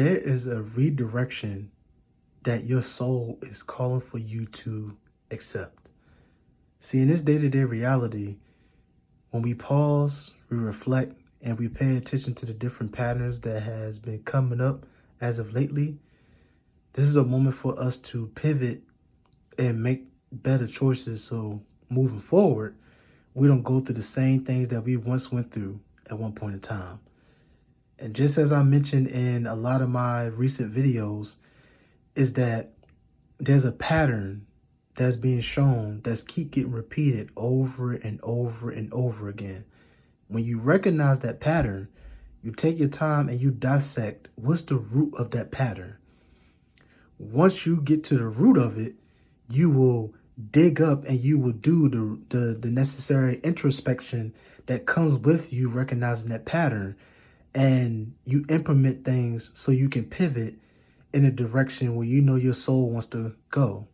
There is a redirection that your soul is calling for you to accept. See, in this day-to-day reality, when we pause, we reflect, and we pay attention to the different patterns that has been coming up as of lately, this is a moment for us to pivot and make better choices. So moving forward, we don't go through the same things that we once went through at one point in time. And just as I mentioned in a lot of my recent videos, is that there's a pattern that's being shown that's keep getting repeated over and over and over again. When you recognize that pattern, you take your time and you dissect what's the root of that pattern. Once you get to the root of it, you will dig up and you will do the necessary introspection that comes with you recognizing that pattern, and you implement things so you can pivot in a direction where you know your soul wants to go.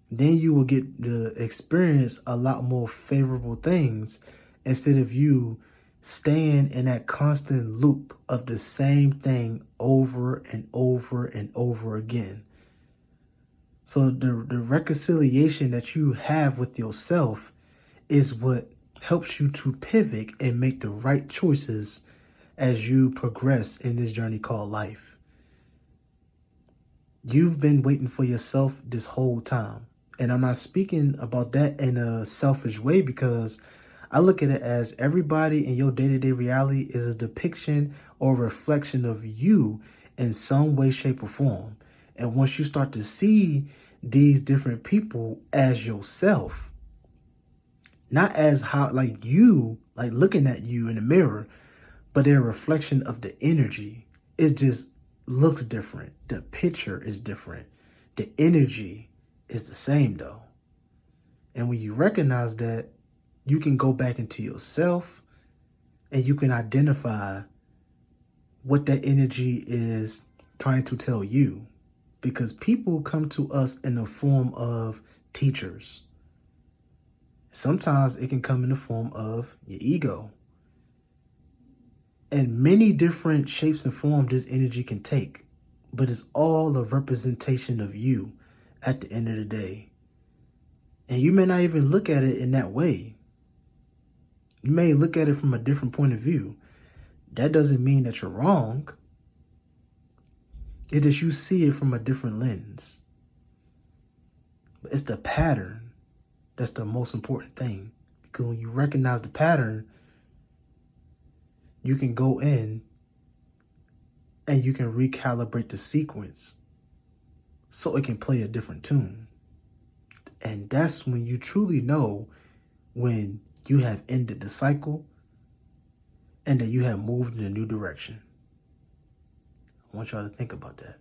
Then you will get to experience a lot more favorable things instead of you staying in that constant loop of the same thing over and over and over again. So the reconciliation that you have with yourself is what helps you to pivot and make the right choices as you progress in this journey called life. You've been waiting for yourself this whole time. And I'm not speaking about that in a selfish way, because I look at it as everybody in your day-to-day reality is a depiction or reflection of you in some way, shape, or form. And once you start to see these different people as yourself, not as how like you, like looking at you in the mirror, but they're a reflection of the energy. It just looks different. The picture is different. The energy is the same though. And when you recognize that, you can go back into yourself and you can identify what that energy is trying to tell you. Because people come to us in the form of teachers. Sometimes it can come in the form of your ego. And many different shapes and forms this energy can take. But it's all a representation of you at the end of the day. And you may not even look at it in that way. You may look at it from a different point of view. That doesn't mean that you're wrong. It's just you see it from a different lens. But it's the pattern that's the most important thing. Because when you recognize the pattern, you can go in and you can recalibrate the sequence so it can play a different tune. And that's when you truly know when you have ended the cycle and that you have moved in a new direction. I want y'all to think about that.